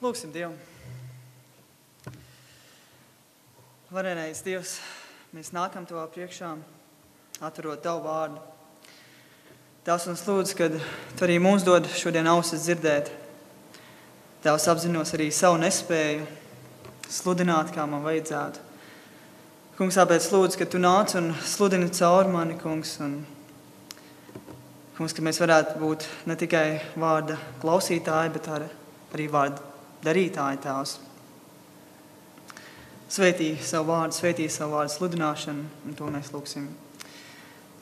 Lūksim Dievu. Varenais Dievs, mēs nākam Tavā priekšā, atverot Tavu vārdu. Tavs mums lūdz, kad Tu arī mums dod šodien ausis dzirdēt. Tavs apzinos arī savu nespēju sludināt, kā man vajadzētu. Kungs, tāpēc lūdzu, ka Tu nāc un sludini caur mani, Kungs, un Kungs, ka mēs varētu būt ne tikai vārda klausītāji, bet arī vārda darītāji, Tēvs. Svētī savu vārdu sludināšanu, un to mēs lūksim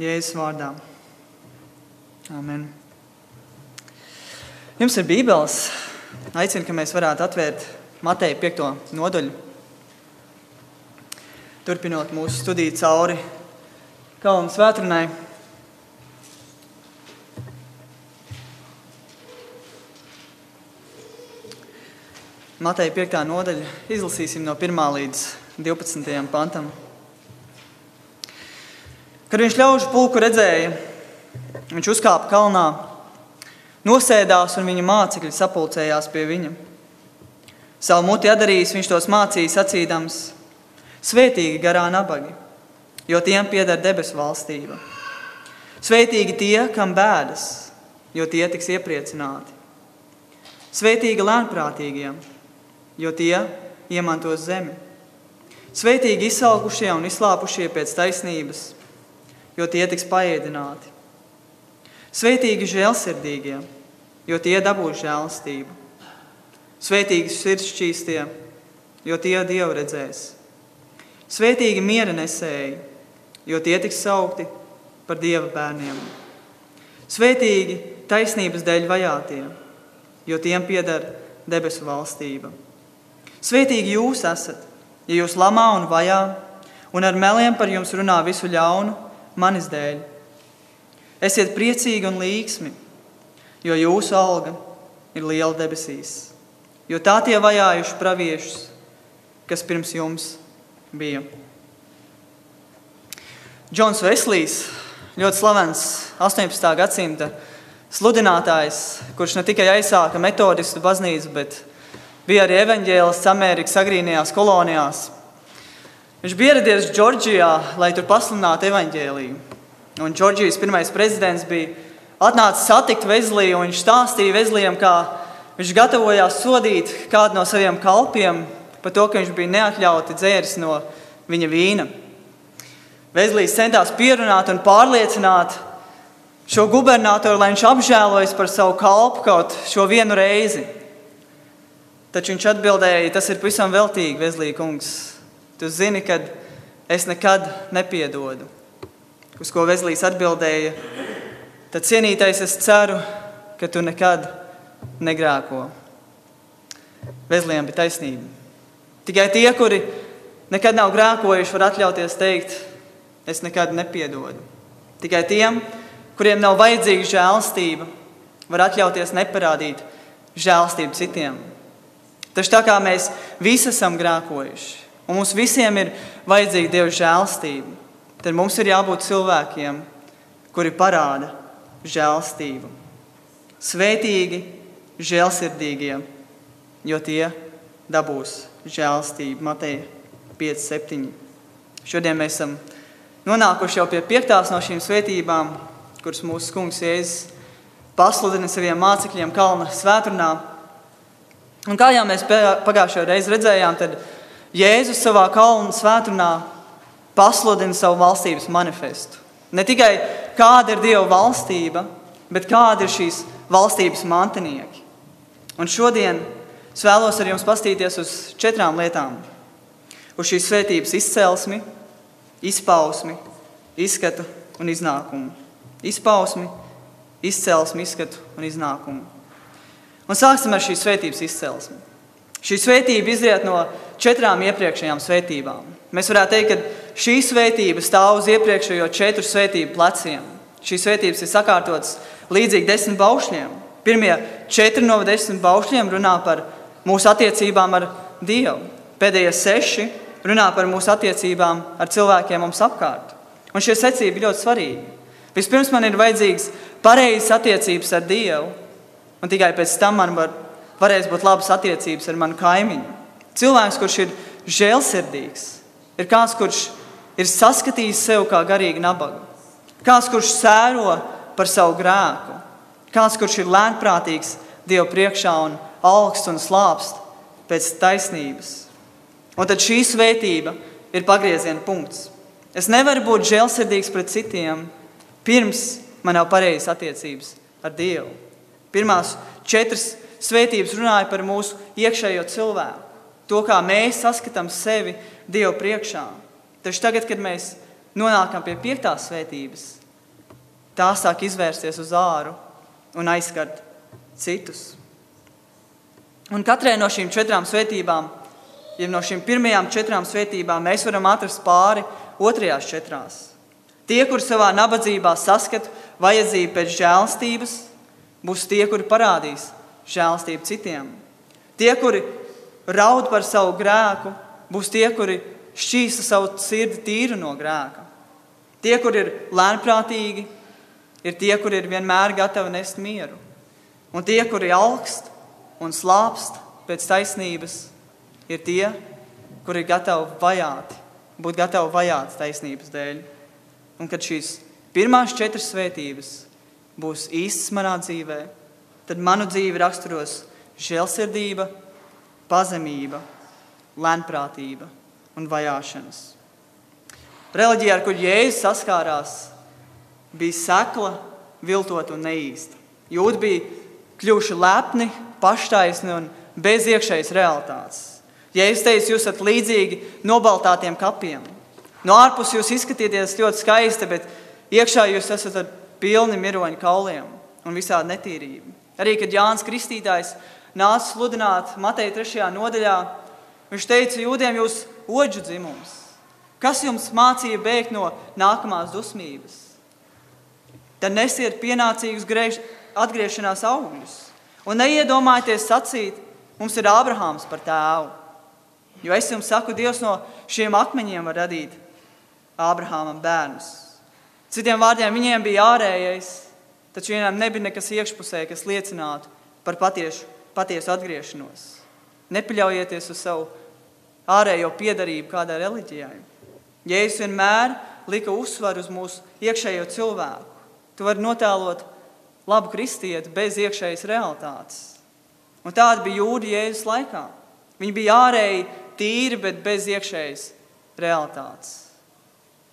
Jēzus vārdā. Amen. Jums ir Bībeles. Aicinu, ka mēs varētu atvērt Mateja 5. nodaļu. Turpinot mūsu studiju cauri Kalnu svētdienai. Mateja 5. nodaļa izlasīsim no 1. līdz 12. pantam. Kad viņš ļaužu pulku redzēja, viņš uzkāpa kalnā, nosēdās un viņa mācekļi sapulcējās pie viņa. Savu muti atdarījis, viņš tos mācīja sacīdams: Svētīgi garā nabagi, jo tiem pieder debesu valstība. Svētīgi tie, kam bēdas, jo tie tiks iepriecināti. Svētīgi lēnprātīgie, jo tie iemantos zemi. Svētīgi izsalkušie un izslāpušie pēc taisnības, jo tie tiks paēdināti. Svētīgi žēlsirdīgie, jo tie dabūs žēlastību. Svētīgi sirdsšķīstie, jo tie Dievu redzēs. Svētīgi miera nesēji, jo tie tiks saukti par Dieva bērniem. Svētīgi taisnības dēļ vajātie, jo tiem pieder debesu valstība. Svētīgi jūs esat, ja jūs lamā un vajā, un ar meliem par jums runā visu ļaunu manis dēļ. Esiet priecīgi un līksmi, jo jūsu alga ir liela debesīs, jo tā tie vajājuši praviešus, kas pirms jums bija. Džons Veslijs, ļoti slavens 18. gadsimta sludinātājs, kurš ne tikai aizsāka metodistu baznīcu, bet bija arī evaņģēlists Amerikas agrīnajās kolonijās. Viņš bija ieradies Džordžijā, lai tur pasludinātu evaņģēliju. Un Džordžijas pirmais prezidents bija atnācis satikt Vezliju, un viņš stāstīja Vezlijam, kā viņš gatavojās sodīt kādu no saviem kalpiem par to, ka viņš bija neatļauti dzēris no viņa vīna. Vezlijs centās pierunāt un pārliecināt šo gubernatoru, lai viņš apžēlojas par savu kalpu kaut šo vienu reizi. Taču viņš atbildēja: tas ir pavisam veltīgi, Vezlija kungs. Tu zini, ka es nekad nepiedodu. Uz ko Vezlijs atbildēja: tad cienītais, es ceru, ka tu nekad negrēko. Vezlijam bija taisnība. Tikai tie, kuri nekad nav grēkojuši, var atļauties teikt: es nekad nepiedodu. Tikai tiem, kuriem nav vajadzīga žēlastība, var atļauties neparādīt žēlastību citiem. Taču tā kā mēs visi esam grēkojuši, un mums visiem ir vajadzīga Dieva žēlastība, tad mums ir jābūt cilvēkiem, kuri parāda žēlastību. Svētīgi, žēlsirdīgie, jo tie dabūs žēlastību. Mateja 5:7. Šodien mēs esam nonākuši jau pie 5. no šīm svētībām, kuras mūsu kungs Jēzus pasludina saviem mācekļiem Kalna svētdienā. Un kā jau mēs pagājušajā reizē redzējām, tad Jēzus savā Kalna svētdienā pasludina savu valstības manifestu. Ne tikai kāda ir Dieva valstība, bet kāda ir šīs valstības mantinieki. Un šodien es vēlos ar jums pastīties uz 4 lietām. Uz šīs svētības izcelsmi, izpausmi, izskatu un iznākumu. Izpausmi, izcelsmi, izskatu un iznākumu. Un sāksim ar šīs svētības izcelsmi. Šī svētība izriet no 4 iepriekšējām svētībām. Mēs varētu teikt, ka šī svētība stāv uz iepriekšējo 4 svētību pleciem. Šīs svētības ir sakārtotas līdzīgi 10 baušļiem. Pirmie 4 no 10 baušļiem runā par mūsu attiecībām ar Dievu. Pēdējie 6 runā par mūsu attiecībām ar cilvēkiem mums apkārt. Un šie secība ir ļoti svarīgi. Vispirms man ir vajadzīgs pareizas attiecības ar Dievu, un tikai pēc tam man var varēs būt labas attiecības ar manu kaimiņu. Cilvēks, kurš ir žēlsirdīgs, ir kāds, kurš ir saskatījis sev kā garīgi nabagu. Kāds, kurš sēro par savu grēku. Kāds, kurš ir lēnprātīgs Dievu priekšā un augsts un slāpst pēc taisnības. Un tad šī svētība ir pagrieziena punkts. Es nevaru būt žēlsirdīgs pret citiem, pirms man nav pareizas attiecības ar Dievu. Pirmās 4 svētības runāja par mūsu iekšējo cilvēku. To, kā mēs saskatām sevi Dievu priekšā. Taču tagad, kad mēs nonākam pie 5. svētības, tā sāk izvērsties uz āru un aizskart citus. Un katrai no šīm 4 svētībām, ja no šīm pirmajām 4 svētībām, mēs varam atrast pāri otrajās 4. Tie, kuri savā nabadzībā saskat vajadzību pēc žēlstības, būs tie, kuri parādīs žēlstību citiem. Tie, kuri raud par savu grēku, būs tie, kuri šķīsta savu sirdi tīru no grēka. Tie, kuri ir lēnprātīgi, ir tie, kuri ir vienmēr gatavi nest mieru. Un tie, kuri augst un slāpst pēc taisnības, ir tie, kuri ir būt gatavi vajāti taisnības dēļ. Un kad šīs pirmās 4 svētības būs īstas manā dzīvē, tad manu dzīvi raksturos žēlsirdība, pazemība, lēnprātība un vajāšanas. Reliģija, ar kur Jēzus saskārās, bija sekla, viltot un neīsta. Jūdi bija kļuvuši lepni, paštaisni un bez iekšējas realitātes. Jēzus teica, jūs esat līdzīgi nobaltātiem kapiem. No ārpus jūs izskatieties ļoti skaisti, bet iekšā jūs esat ar pilni miroņu kauliem un visādi netīrību. Arī, kad Jānis Kristītājs nāca sludināt Mateja 3. nodaļā, viņš teica jūdiem, jūs odžu dzimums. Kas jums mācīja bēgt no nākamās dusmības? Tad nesiet pienācīgus atgriešanās augļus. Un neiedomājieties sacīt, mums ir Ābrahāms par tēvu. Jo es jums saku, Dievs no šiem akmeņiem var radīt Ābrahāmam bērnus. Citiem vārdiem, viņiem bija ārējais, taču viņiem nebija nekas iekšpusē, kas liecinātu par patiesu atgriešanos. Nepaļaujieties uz savu ārējo piedarību kādai reliģijai. Jēzus vienmēr lika uzsvaru uz mūsu iekšējo cilvēku. Tu vari notēlot labu kristieti bez iekšējas realitātes. Un tāda bija jūdi Jēzus laikā. Viņi bija ārēji tīri, bet bez iekšējas realitātes.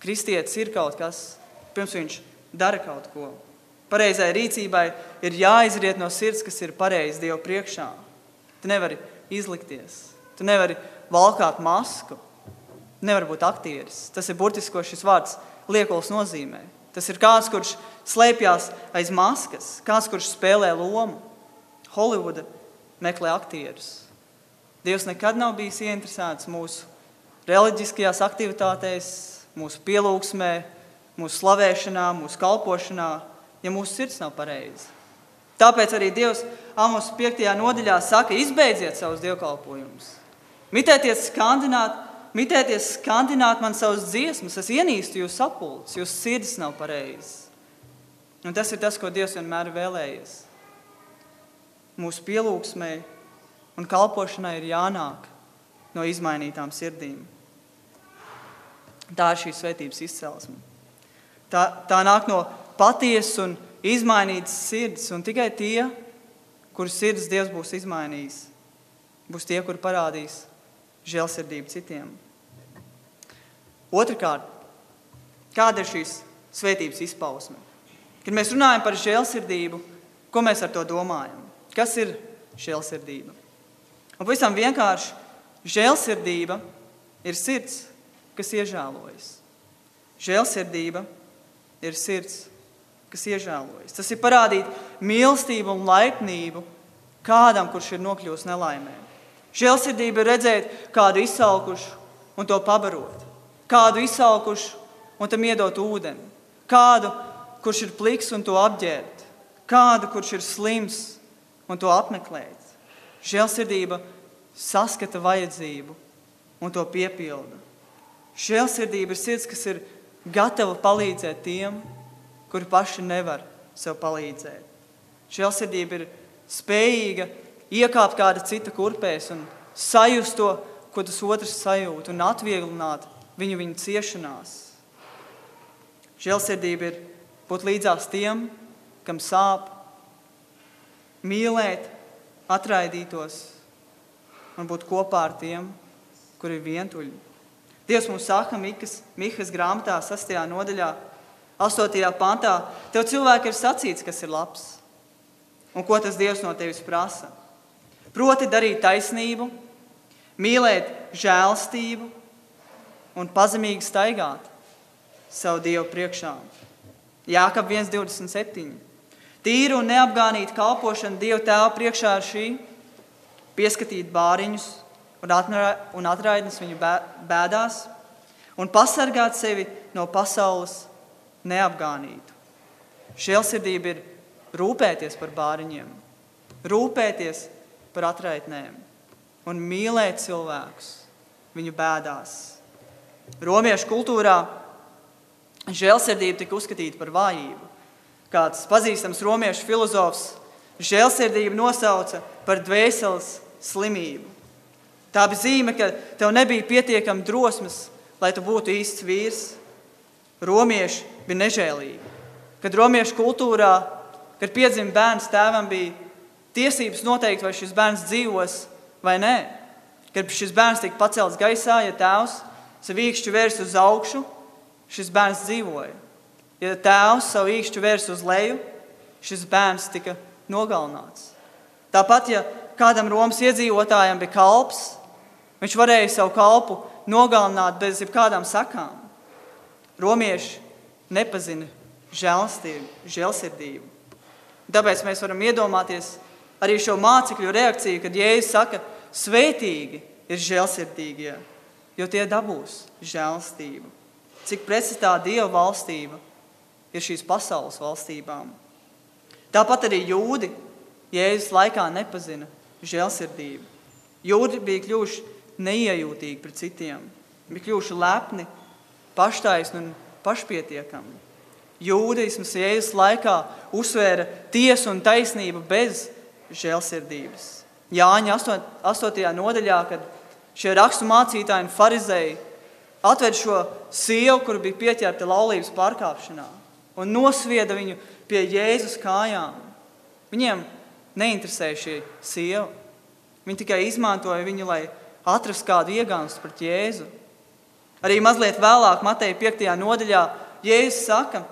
Kristietis ir kaut kas, pirms viņš dara kaut ko. Pareizai rīcībai ir jāizriet no sirds, kas ir pareizi Dievu priekšā. Tu nevari izlikties. Tu nevari valkāt masku. Tu nevari būt aktieris. Tas ir burtiski, ko šis vārds liekuls nozīmē. Tas ir kāds, kurš slēpjās aiz maskas. Kāds, kurš spēlē lomu. Holivuda meklē aktierus. Dievs nekad nav bijis ieinteresēts mūsu reliģiskajās aktivitātēs, mūsu pielūgsmē, mūsu slavēšanā, mūsu kalpošanā, ja mūsu sirds nav pareiza. Tāpēc arī Dievs Amos 5. nodaļā saka, izbeidziet savus dievkalpojumus. Mitēties skandināt man savus dziesmas, es ienīstu jūs sapulces, jūs sirds nav pareizas. Un tas ir tas, ko Dievs vienmēr vēlējies. Mūsu pielūgsmē un kalpošanai ir jānāk no izmainītām sirdīm. Tā ir šīs svētības izcelsme. Tā nāk no patiesas un izmainītas sirds, un tikai tie, kurus sirds Dievs būs izmainījis, būs tie, kuri parādīs žēlsirdību citiem. Otrakārt, kāda ir šīs svētības izpausme? Kad mēs runājam par žēlsirdību, ko mēs ar to domājam? Kas ir žēlsirdība? Un pavisam vienkārši, žēlsirdība ir sirds, kas iežēlojas. Žēlsirdība ir sirds, kas iežēlojas. Tas ir parādīt mīlestību un laipnību kādam, kurš ir nokļūst nelaimē. Žēlsirdība ir redzēt kādu izsalkušu un to pabarot. Kādu izsalkušu un tam iedot ūdeni. Kādu, kurš ir pliks un to apģērbt. Kādu, kurš ir slims un to apmeklēt. Žēlsirdība saskata vajadzību un to piepilda. Žēlsirdība ir sirds, kas ir gatava palīdzēt tiem, kuri paši nevar sev palīdzēt. Žēlsirdība ir spējīga iekāpt kāda cita kurpēs un sajust to, ko tas otrs sajūt, un atvieglināt viņu ciešanās. Žēlsirdība ir būt līdzās tiem, kam sāp, mīlēt atraidītos un būt kopā ar tiem, kuri ir vientuļi. Dievs mums saka Mihas grāmatā 6. nodaļā, 8. pantā, tev cilvēki ir sacīts, kas ir labs. Un ko tas Dievs no tevis prasa? Proti darīt taisnību, mīlēt žēlstību un pazemīgi staigāt savu Dievu priekšā. Jākab 1,27. Tīru un neapgānītu kalpošanu Dievu tēva priekšā ir šī, pieskatīt bāriņus un atraidnes viņu bēdās un pasargāt sevi no pasaules neapgānītu. Žēlsirdība ir rūpēties par bāriņiem, rūpēties par atraitnēm un mīlēt cilvēkus viņu bēdās. Romiešu kultūrā žēlsirdība tika uzskatīta par vājību. Kāds pazīstams romiešu filozofs žēlsirdību nosauca par dvēseles slimību. Tā bija zīme, ka tev nebija pietiekami drosmes, lai tu būtu īsts vīrs. Romieši bija nežēlīgi. Kad romiešu kultūrā, kad piedzima bērns, tēvam bija tiesības noteikt, vai šis bērns dzīvos vai nē. Kad šis bērns tika pacelts gaisā, ja tēvs savu īkšķu vērs uz augšu, šis bērns dzīvoja. Ja tēvs savu īkšķu vērs uz leju, šis bērns tika nogalināts. Tāpat, ja kādam Romas iedzīvotājam bija kalps, viņš varēja savu kalpu nogalināt bez jebkādām sakām. Romieši nepazina žēlsirdību. Tāpēc mēs varam iedomāties arī šo mācekļu reakciju, kad Jēzus saka, svētīgi ir žēlsirdīgie, jo tie dabūs žēlstību. Cik precitā Dieva valstība ir šīs pasaules valstībām. Tāpat arī jūdi Jēzus laikā nepazina žēlsirdību. Jūdi bija kļuvuši neiejūtīgi pret citiem, bija kļuvuši lepni, paštaisni un pašpietiekami. Jūdaisms Jēzus laikā uzsvēra tiesu un taisnību bez žēlsirdības. Jāņa 8. nodaļā, kad šie rakstu mācītāji un farizēji atved šo sievu, kur bija pieķerta laulības pārkāpšanā, un nosvieda viņu pie Jēzus kājām. Viņiem neinteresēja šī sieva. Viņi tikai izmantoja viņu, lai atrastu kādu iegānstu pret Jēzu. Arī mazliet vēlāk, Mateja 5. nodaļā, Jēzus saka,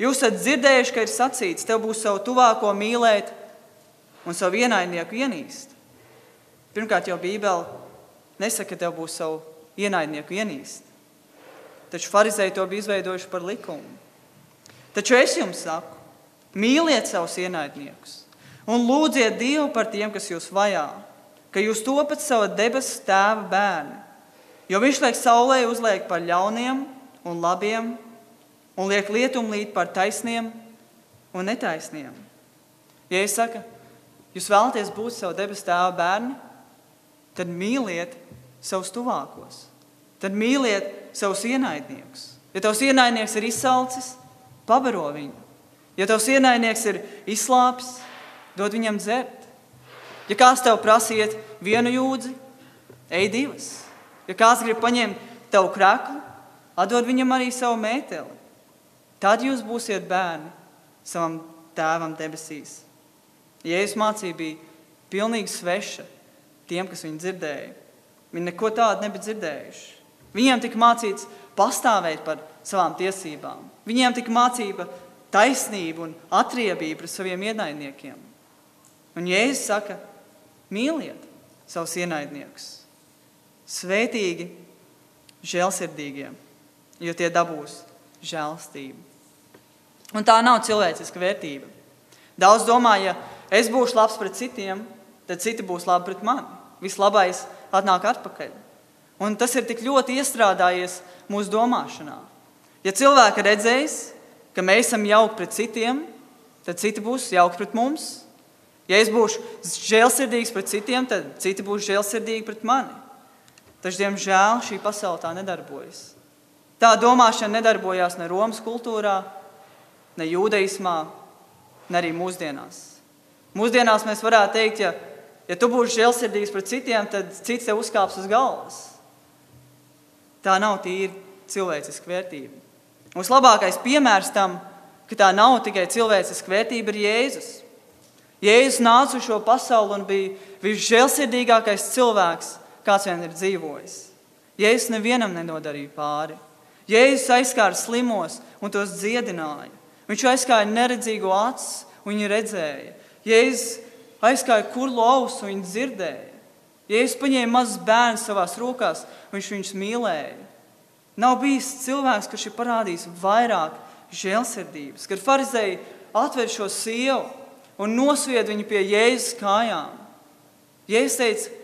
jūs esat dzirdējuši, ka ir sacīts, tev būs savu tuvāko mīlēt un savu ienaidnieku ienīst. Pirmkārt, jau Bībele nesaka, ka tev būs savu ienaidnieku ienīst. Taču farizēji to bija izveidojuši par likumu. Taču es jums saku, mīliet savus ienaidniekus un lūdziet Dievu par tiem, kas jūs vajā, ka jūs topat sava debesu tēva bērni, jo viņš liek saulē uzliek par ļauniem un labiem un liek lietumlīt par taisniem un netaisniem. Ja es saka, jūs vēlaties būt savu debesu tēva bērni, tad mīliet savus tuvākos, tad mīliet savus ienaidniekus. Ja tavs ienaidnieks ir izsalcis, pabaro viņu. Ja tavs ienaidnieks ir izslāpis, dod viņam dzert. Ja kāds tev prasiet vienu jūdzi, ej 2. Ja kāds grib paņemt tavu kreklu, atdod viņam arī savu mēteli. Tad jūs būsiet bērni savam tēvam debesīs. Jēzus mācība bija pilnīgi sveša tiem, kas viņu dzirdēja. Viņi neko tādu nebija dzirdējuši. Viņiem tika mācīts pastāvēt par savām tiesībām. Viņiem tika mācība taisnība un atriebība pret saviem ienaidniekiem. Un Jēzus saka, mīliet savus ienaidniekus. Svētīgi žēlsirdīgie, jo tie dabūs žēlstību. Un tā nav cilvēciska vērtība. Daudz domā, ja es būšu labs pret citiem, tad citi būs labi pret mani. Viss labais atnāk atpakaļ. Un tas ir tik ļoti iestrādājies mūsu domāšanā. Ja cilvēki redzēs, ka mēs esam jauki pret citiem, tad citi būs jauki pret mums. Ja es būšu žēlsirdīgs pret citiem, tad citi būs žēlsirdīgi pret mani. Taču, diemžēl, šī pasaule tā nedarbojas. Tā domāšana nedarbojās ne Romas kultūrā, ne jūdaismā, ne arī mūsdienās. Mūsdienās mēs varētu teikt, ja ja tu būsi žēlsirdīgs pret citiem, tad cits tev uzkāps uz galvas. Tā nav tīri cilvēciska vērtība. Un vislabākais piemērs tam, ka tā nav tikai cilvēciska vērtība, ir Jēzus. Jēzus nāca uz šo pasauli un bija visžēlsirdīgākais cilvēks, kāds vien ir dzīvojis. Jēzus nevienam nenodarīja pāri. Jēzus aizskāra slimos un tos dziedināja. Viņš aizskāra neredzīgo acis un viņi redzēja. Jēzus aizskāra kurlu ausu un viņi dzirdēja. Jēzus paņēma mazus bērnus savās rokās, viņš viņus mīlēja. Nav bijis cilvēks, kurš ir parādījis vairāk žēlsirdības, kad farizēji atver šo sievu un nosvied viņu pie Jēzus kājām. Jēzus teica,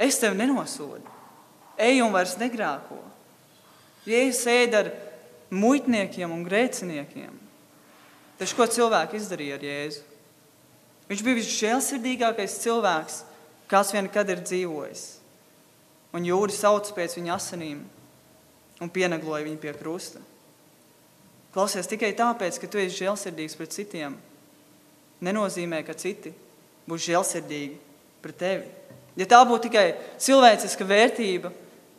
es tevi nenosodu, ej un vairs negrēko. Jēzus ēd ar muitniekiem un grēciniekiem. Taču ko cilvēki izdarīja ar Jēzu? Viņš bija visžēlsirdīgākais cilvēks, kāds vien kad ir dzīvojis. Un jūri sauca pēc viņa asinīm un pienagloja viņu pie krusta. Klausies, tikai tāpēc, ka tu esi žēlsirdīgs pret citiem, nenozīmē, ka citi būs žēlsirdīgi pret tevi. Ja tā būtu tikai cilvēciska vērtība,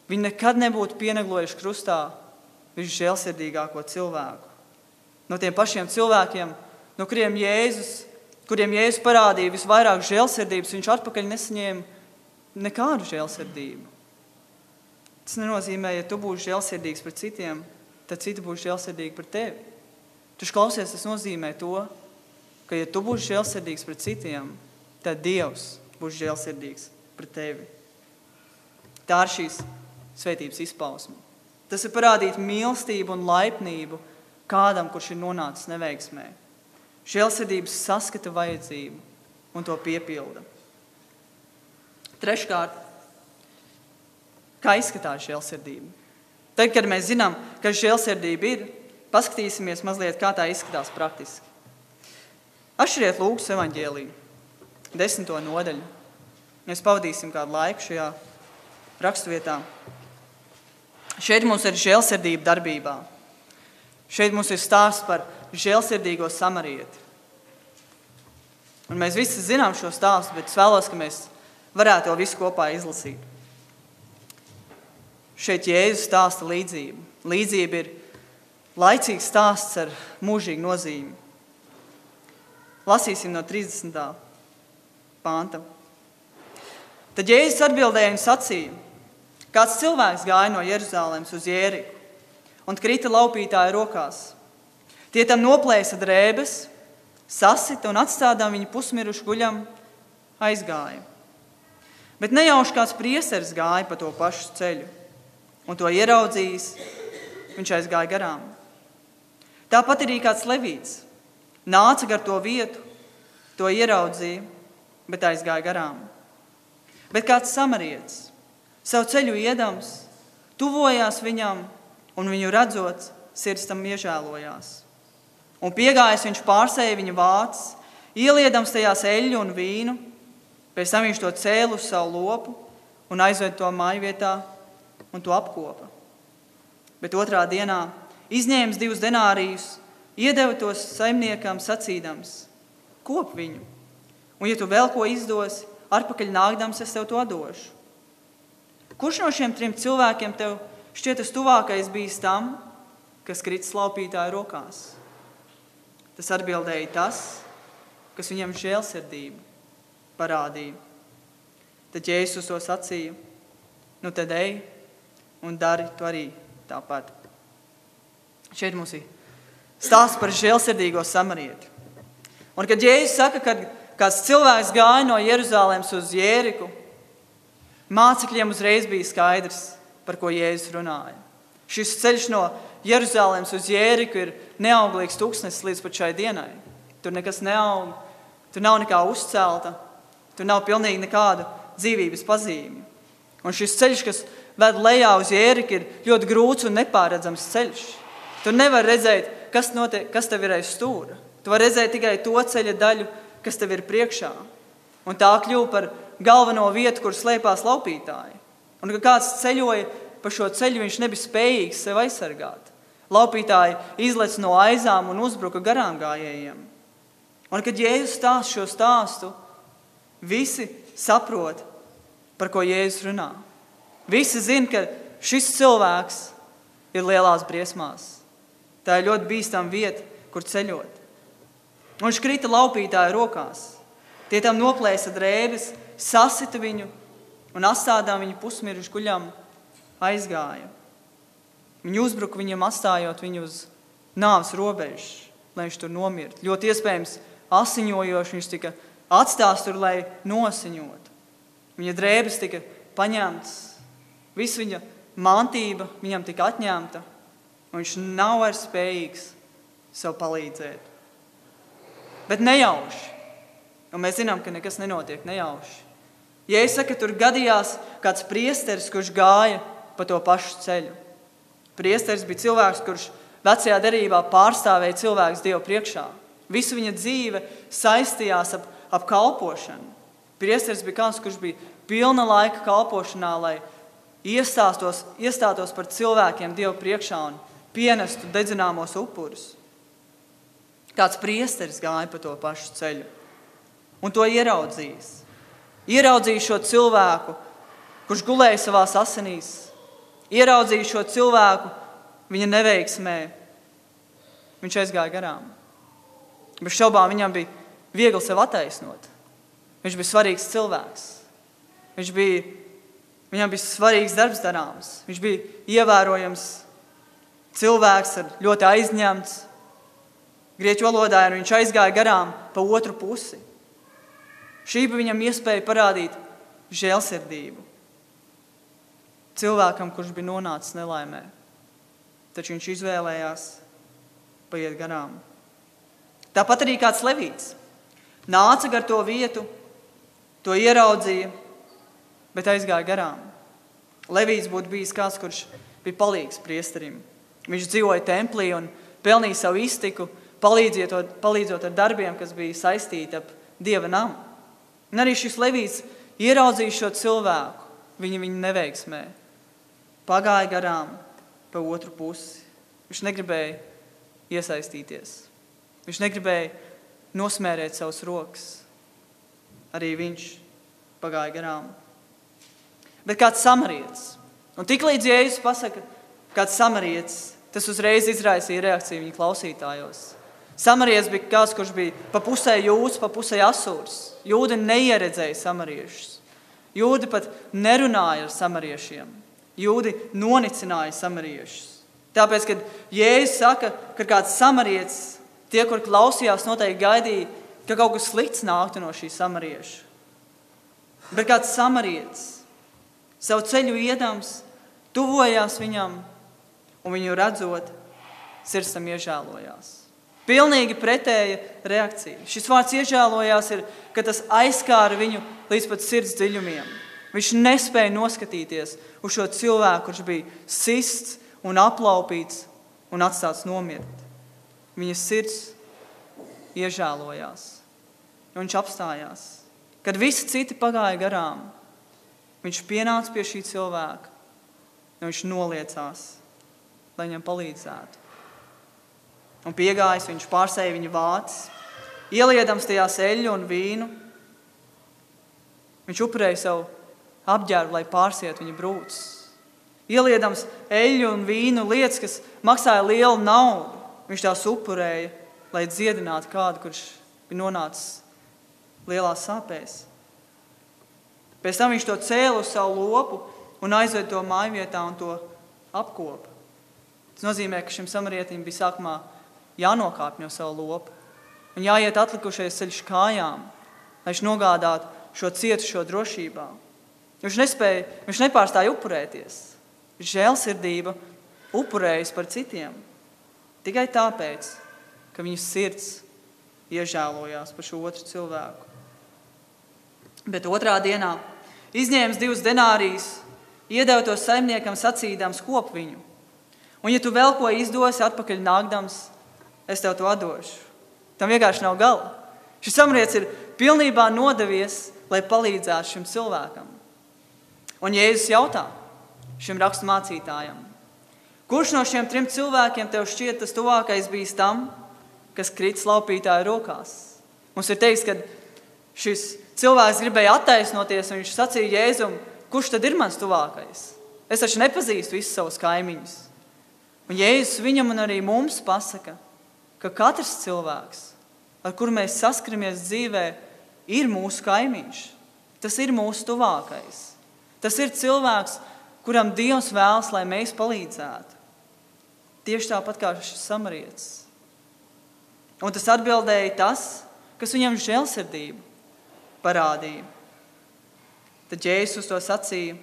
viņi nekad nebūtu pienaglojuši krustā visžēlsirdīgāko cilvēku. No tiem pašiem cilvēkiem, no kuriem Jēzus parādīja visvairāk žēlsirdības, viņš atpakaļ nesaņēma nekādu žēlsirdību. Tas nenozīmē, ja tu būsi žēlsirdīgs pret citiem, tad citi būs žēlsirdīgi pret tevi. Taču klausies, tas nozīmē to, ka ja tu būsi žēlsirdīgs pret citiem, tad Dievs būs žēlsirdīgs pret tevi. Tā ir šīs svētības izpausme. Tas ir parādīt mīlestību un laipnību kādam, kurš ir nonācis neveiksmē. Žēlsirdības saskata vajadzību un to piepilda. Treškārt, kā izskatās žēlsirdība? Tad, kad mēs zinām, kas žēlsirdība ir, paskatīsimies mazliet, kā tā izskatās praktiski. Atšķiriet Lūkas evaņģēliju, 10. nodaļu. Mēs pavadīsim kādu laiku šajā raksturvietā. Šeit mums ir žēlsirdība darbībā. Šeit mums ir stāsts par žēlsirdīgo samarieti. Un mēs visi zinām šo stāstu, bet es vēlos, ka mēs varētu to visu kopā izlasīt. Šeit Jēzus stāsta līdzību. Līdzība ir laicīgs stāsts ar mūžīgu nozīmi. Lasīsim no 30. pānta. Tad Jēzus atbildēja un sacīja, kāds cilvēks gāja no Jeruzalemes uz Jēriku un krita laupītāja rokās. Tie tam noplēsa drēbes, sasita un atstādām viņu pusmirušu guļam aizgāja. Bet nejauši kāds priesteris gāja pa to pašu ceļu, un to ieraudzījis, viņš aizgāja garām. Tāpat arī kāds levīts nāca gar to vietu, to ieraudzīja, bet aizgāja garām. Bet kāds samarietis, savu ceļu iedams, tuvojās viņam, un viņu redzot, sirds tam iežēlojās. Un piegājis viņš pārsēja viņa vācis, ieliedams tajās eļļu un vīnu, pēc tam viņš to cēla uz savu lopu un aizved to mājvietā un to apkopa. Bet otrā dienā, izņēmis 2 denārijus, iedeva tos saimniekam sacīdams, kop viņu, un ja tu vēl ko izdosi, atpakaļ nākdams es tev to došu. Kurš no šiem 3 cilvēkiem tev šķiet tas tuvākais bijis tam, kas kritis laupītāja rokās? Tas atbildēja tas, kas viņam žēlsirdību parādīja. Tad Jēzus to sacīja, nu tad ej un dari to arī tāpat. Šeit mums ir stāsts par žēlsirdīgo samarieti. Un kad Jēzus saka, kad kāds cilvēks gāja no Jeruzalemes uz Jēriku, mācekļiem uzreiz bija skaidrs, par ko Jēzus runāja. Šis ceļš no Jeruzalemes uz Jēriku ir neauglīgs tūkstnesis līdz pat šai dienai. Tur nekas neaug, tur nav nekā uzcelta, tur nav pilnīgi nekādu dzīvības pazīmi. Un šis ceļš, kas ved lejā uz Jēriku, ir ļoti grūts un nepārredzams ceļš. Tur nevar redzēt, kas tev ir aiz stūra. Tu vari redzēt tikai to ceļa daļu, kas tev ir priekšā. Un tā kļuva par galveno vietu, kur slēpās laupītāji. Un kad kāds ceļoja pa šo ceļu, viņš nebija spējīgs sev aizsargāt. Laupītāji izlec no aizām un uzbruka garām gājējiem. Un kad Jēzus stāsta šo stāstu, visi saprot, par ko Jēzus runā. Visi zina, ka šis cilvēks ir lielās briesmās. Tā ir ļoti bīstama vieta, kur ceļot. Un viņš krita laupītāja rokās. Tie tam noplēsa drēbes, sasita viņu un atstādām viņu pusmirušu guļam aizgāja. Viņi uzbruka viņam, atstājot viņu uz nāves robežas, lai viņš tur nomirt. Ļoti iespējams asiņojoši viņš tika atstās tur, lai nosiņotu. Viņa drēbes tika paņemtas, visa viņa mantība viņam tika atņemta, un viņš nav vairs spējīgs sev palīdzēt. Bet nejauši, un mēs zinām, ka nekas nenotiek nejauši. Ja es saku, tur gadījās kāds priesteris, kurš gāja pa to pašu ceļu. Priesteris bija cilvēks, kurš vecajā derībā pārstāvēja cilvēks Dievu priekšā. Visu viņa dzīve saistījās ap kalpošanu. Priesteris bija kāds, kurš bija pilna laika kalpošanā, lai iestātos par cilvēkiem Dievu priekšā un pienestu dedzināmos upurus. Kāds priesteris gāja pa to pašu ceļu un to ieraudzījis. Ieraudzījis šo cilvēku, kurš gulēja savās asinīs. Ieraudzījis šo cilvēku viņa neveiksmē. Viņš aizgāja garām. Bez šaubām viņam bija viegli sev attaisnot. Viņš bija svarīgs cilvēks. Viņam bija svarīgs darbs darāms. Viņš bija ievērojams cilvēks, ļoti aizņemts. Grieķu valodā viņš aizgāja garām pa otru pusi. Šī bija viņam iespēja parādīt žēlsirdību cilvēkam, kurš bija nonācis nelaimē. Taču viņš izvēlējās paiet garām. Tāpat arī kāds levīts nāca gar to vietu, to ieraudzīja, bet aizgāja garām. Levīts būtu bijis kāds, kurš bija palīgs priesterim. Viņš dzīvoja templī un pelnīja savu iztiku, palīdzot ar darbiem, kas bija saistīti ap Dieva namu. Un arī šis levīts ieraudzīja šo cilvēku, viņu neveiksmē. Pagāja garām pa otru pusi. Viņš negribēja iesaistīties. Viņš negribēja nosmērēt savus rokas. Arī viņš pagāja garām. Bet kāds samarietis. Un tiklīdz Jēzus pasaka, kāds samarietis, tas uzreiz izraisīja reakciju viņa klausītājos. Samarietis bija kāds, kurš bija pa pusē jūds, pa pusē asūrs. Jūdi neieredzēja samariešus. Jūdi pat nerunāja ar samariešiem. Jūdi nonicināja samariešus. Tāpēc, kad Jēzus saka, ka kāds samarietis, tie, kur klausījās, noteikti gaidīja, ka kaut kas slikts nāktu no šī samarieša. Bet kāds samarietis savu ceļu iedams, tuvojās viņam un viņu redzot, sirds tam iežēlojās. Pilnīgi pretēja reakcija. Šis vārds iežēlojās ir, ka tas aizskāra viņu līdz pat sirds dziļumiem. Viņš nespēja noskatīties uz šo cilvēku, kurš bija sists un aplaupīts un atstāts nomirt. Viņa sirds iežēlojās. Un viņš apstājās. Kad visi citi pagāja garām, viņš pienāca pie šī cilvēka un viņš noliecās, lai viņam palīdzētu. Un piegājis, viņš pārsēja viņa vācis, ieliedams tajās eļļu un vīnu. Viņš upurēja savu apģērbu, lai pārsiet viņa brūces. Ieliedams eļļu un vīnu lietas, kas maksāja lielu naudu, viņš tās upurēja, lai dziedinātu kādu, kurš bija nonācis lielās sāpēs. Pēc tam viņš to cēla uz savu lopu un aizved to mājvietā un to apkopa. Tas nozīmē, ka šim samarietim bija sākumā jānokāpj no savu lopu un jāiet atlikušais ceļš kājām, lai viņš nogādātu šo cietušo drošībā. Viņš nepārstāja upurēties. Žēlsirdība upurējas par citiem tikai tāpēc, ka viņas sirds iežēlojās par šo otru cilvēku. Bet otrā dienā izņēmis 2 denārijus, iedeva to saimniekam sacīdams, kop viņu. Un ja tu vēl ko izdosi atpakaļ nākdams, es tev to atdošu. Tam vienkārši nav gala. Šis samarietis ir pilnībā nodevies, lai palīdzētu šim cilvēkam. Un Jēzus jautā šim rakstu mācītājam, kurš no šiem 3 cilvēkiem tev šķiet tas tuvākais bijis tam, kas krits laupītāja rokās? Mums ir teiks, ka šis cilvēks gribēja attaisnoties, un viņš sacīja Jēzum, kurš tad ir mans tuvākais? Es taču nepazīstu visus savus kaimiņus. Un Jēzus viņam un arī mums pasaka, ka katrs cilvēks, ar kuru mēs saskaramies dzīvē, ir mūsu kaimiņš. Tas ir mūsu tuvākais. Tas ir cilvēks, kuram Dievs vēlas, lai mēs palīdzētu. Tieši tāpat kā šis samarietis. Un tas atbildēja tas, kas viņam žēlsirdību parādīja. Tad Jēzus uz to sacīja,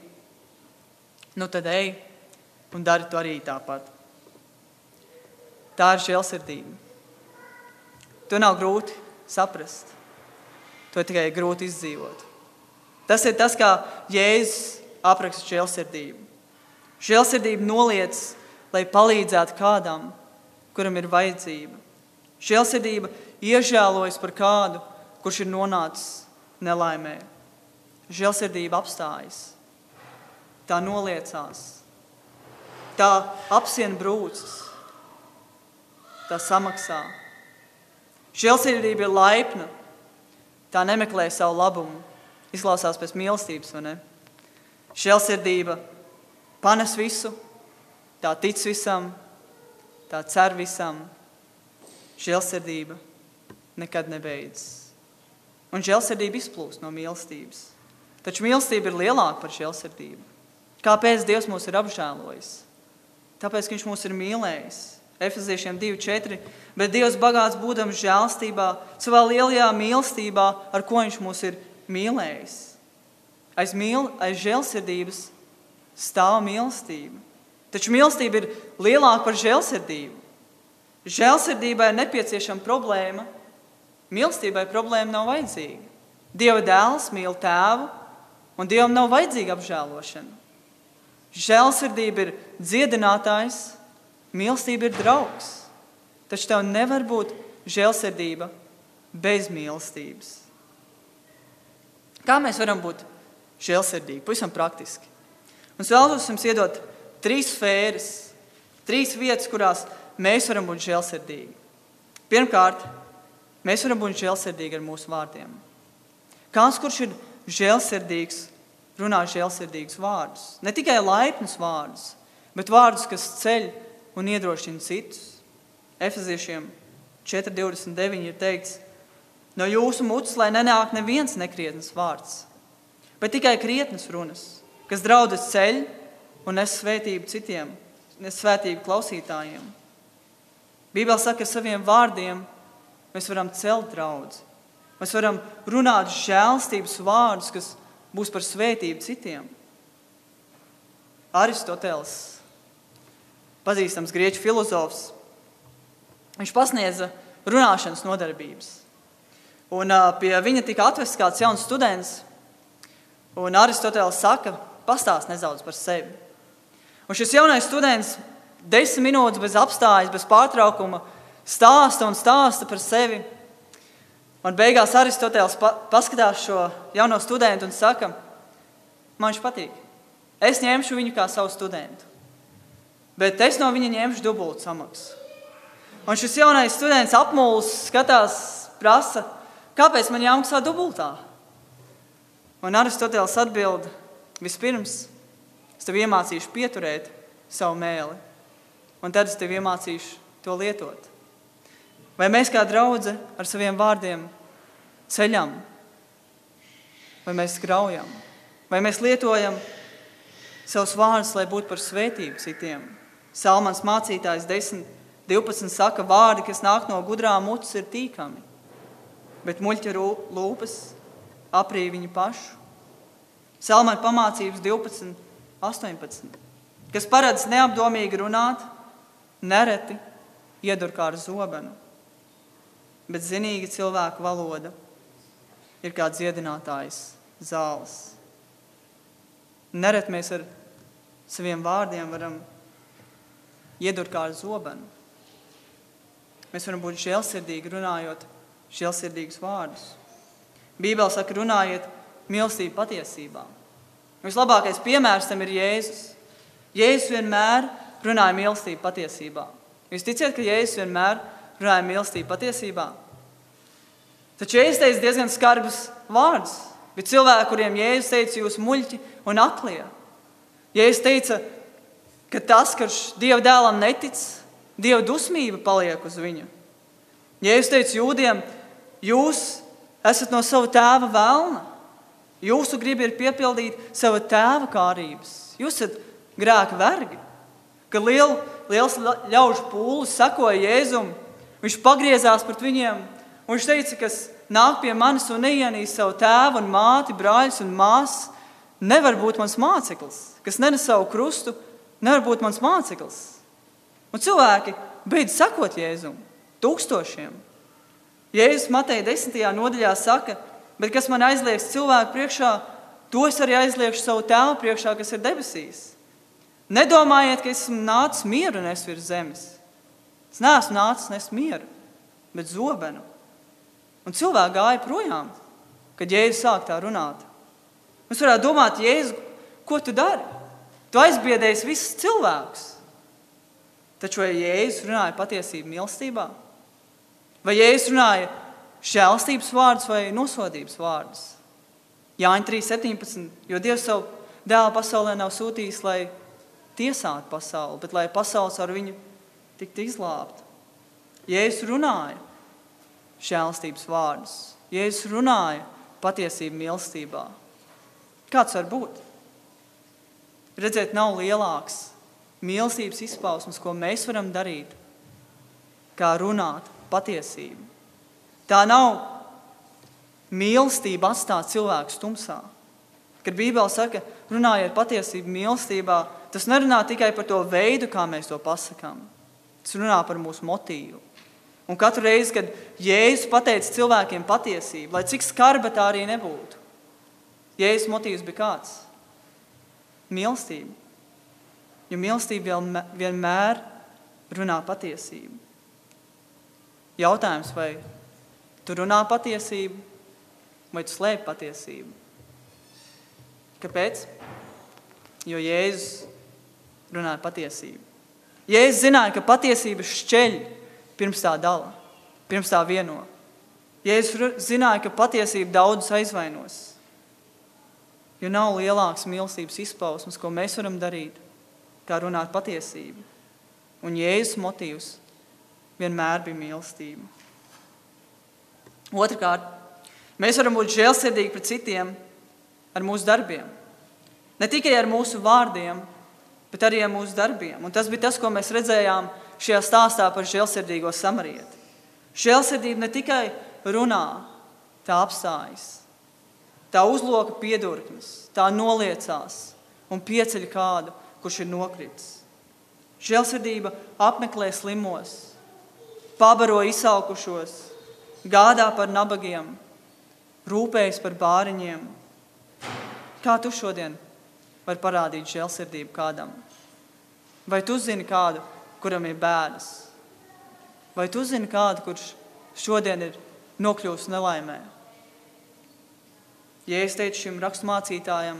nu tad ej un dari to arī tāpat. Tā ir žēlsirdība. To nav grūti saprast. To tikai grūti izdzīvot. Tas ir tas, kā Jēzus apraksta žēlsirdību. Žēlsirdība noliec, lai palīdzētu kādam, kuram ir vajadzība. Žēlsirdība iežēlojas par kādu, kurš ir nonācis nelaimē. Žēlsirdība apstājas. Tā noliecās. Tā apsien brūces. Tā samaksā. Žēlsirdība ir laipna. Tā nemeklē savu labumu. Izklausās pēc mīlestības, vai ne? Žēlsirdība panes visu. Tā tic visam. Tā cer visam. Žēlsirdība nekad nebeidzas. Un žēlsirdība izplūst no mīlestības. Taču mīlestība ir lielāka par žēlsirdību. Kāpēc Dievs mūs ir apžēlojis? Tāpēc, ka viņš mūs ir mīlējis. Efeziešiem 2:4. Bet Dievs bagāts būdams žēlstībā, savā lielajā mīlestībā, ar ko viņš mūs ir mīlējis. Aiz žēlsirdības stāv mīlestība. Taču mīlestība ir lielāka par žēlsirdību. Žēlsirdībai ir nepieciešama problēma. Mīlestībai problēma nav vajadzīga. Dieva dēls mīl tēvu, un Dievam nav vajadzīga apžēlošana. Žēlsirdība ir dziedinātājs, mīlestība ir draugs. Taču tev nevar būt žēlsirdība bez mīlestības. Kā mēs varam būt žēlsirdīgi? Pavisam praktiski. Un es vēlos jums iedot 3 sfēras, 3 vietas, kurās mēs varam būt žēlsirdīgi. Pirmkārt, mēs varam būt žēlsirdīgi ar mūsu vārdiem. Kāds, kurš ir žēlsirdīgs, runā žēlsirdīgus vārdus. Ne tikai laipnus vārdus, bet vārdus, kas ceļ un iedrošina citus. Efeziešiem 4:29 ir teikts, no jūsu mutes, lai nenāk neviens nekrietnes vārds, bet tikai krietnes runas, kas draudzes ceļ un nes svētību citiem, nes svētību klausītājiem. Bībele saka, ar saviem vārdiem mēs varam celt draudzi. Mēs varam runāt žēlstības vārdus, kas būs par svētību citiem. Aristoteles, pazīstams grieķu filozofs, viņš pasniedza runāšanas nodarbības. Un pie viņa tika atvests kāds jauns students, un Aristoteles saka, pastāst nedaudz par sevi. Un šis jaunais students 10 minūtes bez apstājas, bez pārtraukuma stāsta un stāsta par sevi. Un beigās Aristoteles paskatās šo jauno studentu un saka, man viņš patīk. Es ņemšu viņu kā savu studentu, bet es no viņa ņemšu dubultu samaksu. Un šis jaunais students apmulis, skatās, prasa, kāpēc man jāmaksā dubultā? Un Aristoteles atbild, vispirms es tev iemācīšu pieturēt savu mēli, un tad es tev iemācīšu to lietot. Vai mēs kā draudze ar saviem vārdiem ceļam? Vai mēs graujam? Vai mēs lietojam savus vārdus, lai būtu par svētību citiem? Salmans mācītājs 10:12 saka, vārdi, kas nāk no gudrām mutes, ir tīkami, bet muļķa lūpas aprī viņu pašu. Salmana pamācības 12:18, kas paredz neapdomīgi runāt, nereti iedur kā ar zobenu, bet zinīga cilvēka valoda ir kā dziedinātājs zāles. Nereti mēs ar saviem vārdiem varam iedur kā ar zobenu. Mēs varam būt žēlsirdīgi, runājot žēlsirdīgus vārdus. Bībele saka, runājiet mīlestību patiesībā. Vislabākais piemērs tam ir Jēzus. Jēzus vienmēr runāja mīlestību patiesībā. Jūs ticiet, ka Jēzus vienmēr runāja mīlestību patiesībā? Taču Jēzus teica diezgan skarbus vārdus. Bija cilvēki, kuriem Jēzus teica, jūs muļķi un aklie. Jēzus teica, ka tas, kurš Dieva dēlam netic, Dieva dusmība paliek uz viņu. Jēzus teica jūdiem, jūs esat no sava tēva velna. Jūsu griba ir piepildīt sava tēva kārības. Jūs esat grēka vergi. Kad liels ļaužu pūlis sekoja Jēzum, viņš pagriezās pret viņiem, un viņš teica, kas nāk pie manis un neienīst savu tēvu un māti, brāļus un māsas, nevar būt mans māceklis. Kas nenes savu krustu, nevar būt mans māceklis. Un cilvēki beidz sekot Jēzum, tūkstošiem. Jēzus Mateja 10. nodaļā saka, bet kas man aizliegs cilvēku priekšā, to es arī aizliegšu savu tēvu priekšā, kas ir debesīs. Nedomājiet, ka esmu nācis mieru nes virs zemes. Es neesmu nācis nes mieru, bet zobenu. Un cilvēki gāja projām, kad Jēzus sāk tā runāt. Mēs varētu domāt, Jēzus, ko tu dari? Tu aizbiedējies visus cilvēkus. Taču vai Jēzus runāja patiesību mīlestībā? Vai Jēzus runāja žēlstības vārdus vai nosodības vārdus? Jāņa 3:17, jo Dievs savu dēlu pasaulē nav sūtījis, lai tiesātu pasauli, bet lai pasaules ar viņu tiktu izglābta. Jēzus runāja žēlstības vārdus. Jēzus runāja patiesību mīlestībā. Kāds var būt? Redzēt, nav lielāks mīlestības izpausmes, ko mēs varam darīt, kā runāt patiesību. Tā nav mīlestība atstāt cilvēkus tumsā. Kad Bībele saka, runājiet patiesību mīlestībā, tas nerunā tikai par to veidu, kā mēs to pasakām. Tas runā par mūsu motīvu. Un katru reizi, kad Jēzus pateica cilvēkiem patiesību, lai cik skarba tā arī nebūtu, Jēzus motīvs bija kāds? Mīlestība. Jo mīlestība vienmēr runā patiesību. Jautājums, vai tu runā patiesību, vai tu slēpi patiesību? Kāpēc? Jo Jēzus runāja patiesību. Jēzus zināja, ka patiesība šķeļ pirms tā dala, pirms tā vieno. Jēzus zināja, ka patiesība daudzus aizvainos. Jo nav lielāks mīlestības izpausmes, ko mēs varam darīt, kā runāt patiesību. Un Jēzus motīvs vienmēr bija mīlestība. Otrkārt, mēs varam būt žēlsirdīgi pret citiem ar mūsu darbiem. Ne tikai ar mūsu vārdiem, bet arī ar mūsu darbiem. Un tas bija tas, ko mēs redzējām šajā stāstā par žēlsirdīgo samarieti. Žēlsirdība ne tikai runā, tā apstājas. Tā uzloka piedurknes, tā noliecās un pieceļ kādu, kurš ir nokritis. Žēlsirdība apmeklē slimos, pabaro izsalkušos, gādā par nabagiem, rūpējas par bāriņiem. Kā tu šodien vari parādīt žēlsirdību kādam? Vai tu zini kādu, kuram ir bēdas? Vai tu zini kādu, kurš šodien ir nokļūst nelaimē? Jēzus teica šim raksturmācītājam,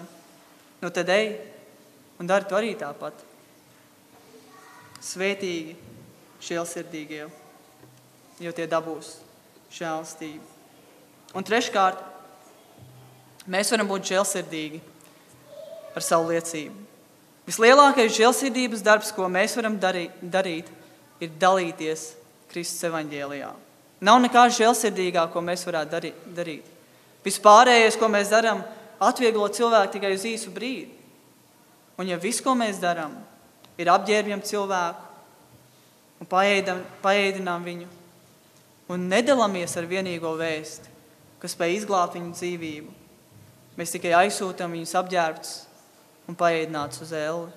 nu tad ej un dari tu arī tāpat. Svētīgi žēlsirdīgie, jo tie dabūs žēlstību. Un treškārt, mēs varam būt žēlsirdīgi ar savu liecību. Vislielākais žēlsirdības darbs, ko mēs varam darīt, ir dalīties Kristus evaņģēlijā. Nav nekā žēlsirdīgāk, ko mēs varētu darīt. Vispārējais, ko mēs darām, atvieglo cilvēku tikai uz īsu brīdi. Un ja viss, ko mēs darām, ir apģērbjam cilvēku un paēdinām viņu un nedalāmies ar vienīgo vēsti, kas spēj izglābt viņu dzīvību, mēs tikai aizsūtam viņus apģērbtus un paēdinātus uz elli.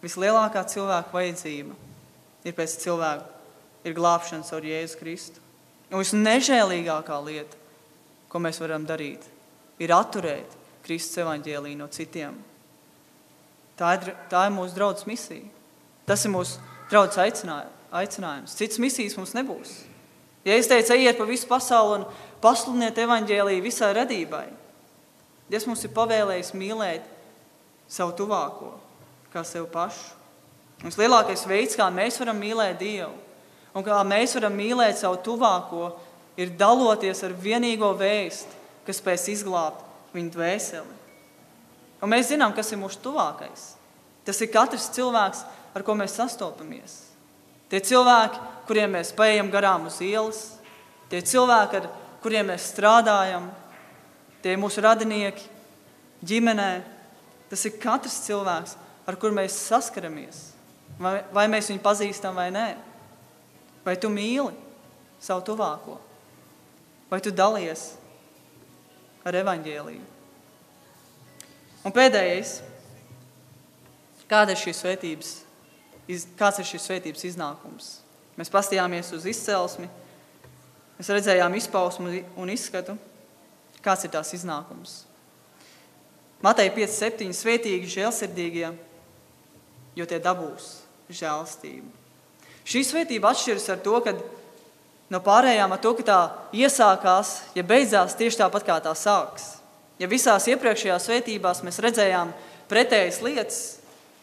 Vislielākā cilvēka vajadzība ir pēc cilvēku, ir glābšana caur Jēzu Kristu. Un visnežēlīgākā lieta, ko mēs varam darīt, ir atturēt Kristus evaņģēliju no citiem. Tā ir mūsu draudzes misija. Tas ir mūsu draudzes aicinājums. Cits misijas mums nebūs. Ja es teicu, ejiet pa visu pasauli un pasludiniet evaņģēliju visai radībai, Dievs mums ir pavēlējis mīlēt savu tuvāko, kā sev pašu. Un vislielākais veids, kā mēs varam mīlēt Dievu un kā mēs varam mīlēt savu tuvāko, ir daloties ar vienīgo vēsti, kas spēs izglābt viņu dvēseli. Un mēs zinām, kas ir mūsu tuvākais. Tas ir katrs cilvēks, ar ko mēs sastopamies. Tie cilvēki, kuriem mēs paejam garām uz ielas, tie cilvēki, ar kuriem mēs strādājam, tie mūsu radinieki, ģimenē. Tas ir katrs cilvēks, ar kur mēs saskaramies. Vai mēs viņu pazīstam vai nē. Vai tu mīli savu tuvāko? Vai tu dalies ar evaņģēliju? Un pēdējais, kāds ir šīs svētības iznākums? Mēs pastījāmies uz izcelsmi, mēs redzējām izpausmu un izskatu, kāds ir tās iznākums. Mateja 5:7 svētīgi žēlsirdīgie, jo tie dabūs žēlstību. Šī svētība atšķiras ar to, ka no pārējām ar to, ka tā iesākās, ja beidzās tieši tāpat kā tā sāks. Ja visās iepriekšējās svētībās mēs redzējām pretējas lietas,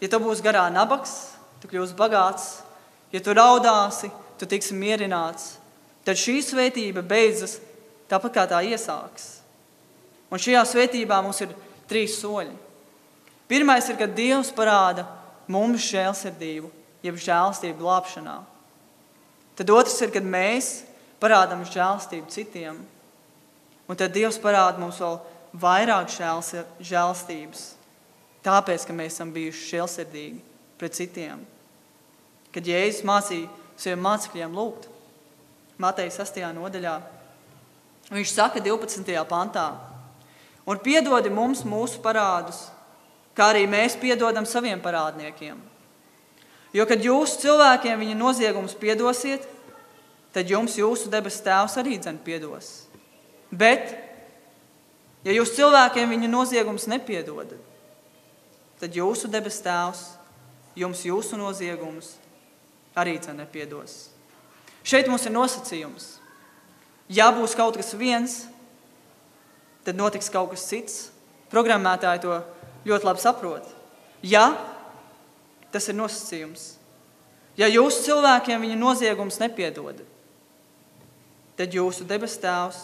ja tu būsi garā nabaks, tu kļūsi bagāts, ja tu raudāsi, tu tiksi mierināts, tad šī svētība beidzas tāpat kā tā iesāks. Un šajā svētībā mums ir 3 soļi. Pirmais ir, kad Dievs parāda mums žēlsirdību, jeb žēlstību glābšanā. Tad otrs ir, kad mēs parādām žēlstību citiem. Un tad Dievs parāda mums vēl vairāk žēlstības, tāpēc, ka mēs esam bijuši žēlsirdīgi pret citiem. Kad Jēzus mācīja saviem mācekļiem lūgt, Mateja 6. nodaļā, viņš saka 12. pantā: un piedodi mums mūsu parādus, kā arī mēs piedodam saviem parādniekiem. Jo, kad jūs cilvēkiem viņa noziegumus piedosiet, tad jums jūsu debes tēvs arī piedos. Bet, ja jūs cilvēkiem viņa noziegumus nepiedodat, tad jūsu debes tēvs jums jūsu noziegumus arī nepiedos. Šeit mums ir nosacījums. Ja būs kaut kas viens, tad notiks kaut kas cits. Programmētāji to ļoti labi saprot. Ja, tas ir nosacījums. Ja jūs cilvēkiem viņa noziegumus nepiedodat, tad jūsu debes tēvs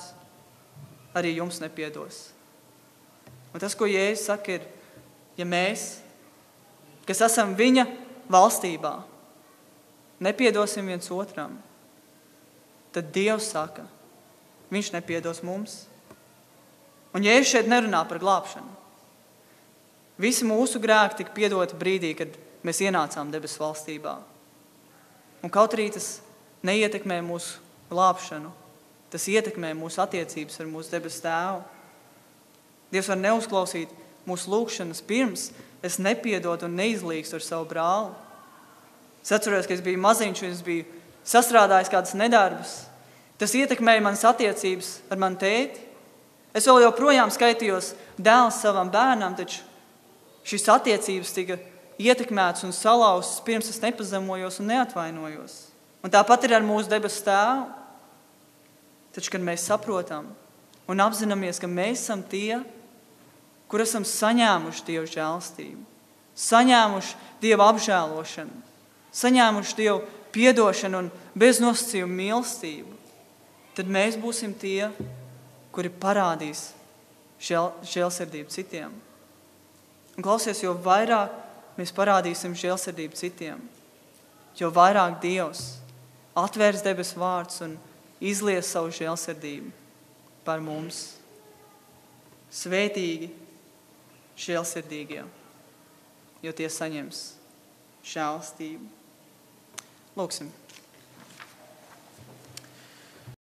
arī jums nepiedos. Un tas, ko Jēzus saka, ir, ja mēs, kas esam viņa valstībā, nepiedosim viens otram, tad Dievs saka, viņš nepiedos mums. Un Jēzus šeit nerunā par glābšanu. Visi mūsu grēki tika piedoti brīdī, kad mēs ienācām debesu valstībā. Un kaut arī tas neietekmē mūsu glābšanu, tas ietekmē mūsu attiecības ar mūsu debesu tēvu. Dievs var neuzklausīt mūsu lūgšanas pirms es nepiedotu un neizlīgstu ar savu brāli. Es atceros, ka es biju maziņš un es biju sastrādājis kādas nedarbas. Tas ietekmēja manas attiecības ar manu tēti. Es vēl joprojām skaitījos dēls savam bērnam, taču šīs attiecības tika ietekmētas un salauztas pirms es nepazemojos un neatvainojos. Un tāpat ir ar mūsu debesu tēvu. Taču, kad mēs saprotam un apzināmies, ka mēs esam tie, kur esam saņēmuši Dieva žēlstību, saņēmuši Dieva apžēlošanu, saņēmuši Dieva piedošanu un bez nosacījuma mīlestību, tad mēs būsim tie, kuri parādīs žēlsirdību citiem. Un klausies, jo vairāk mēs parādīsim žēlsirdību citiem, jo vairāk Dievs atvērs debesu vārds un izlies savu žēlsirdību par mums. Svētīgi žēlsirdīgie, jo tie saņems žēlstību. Lūksim.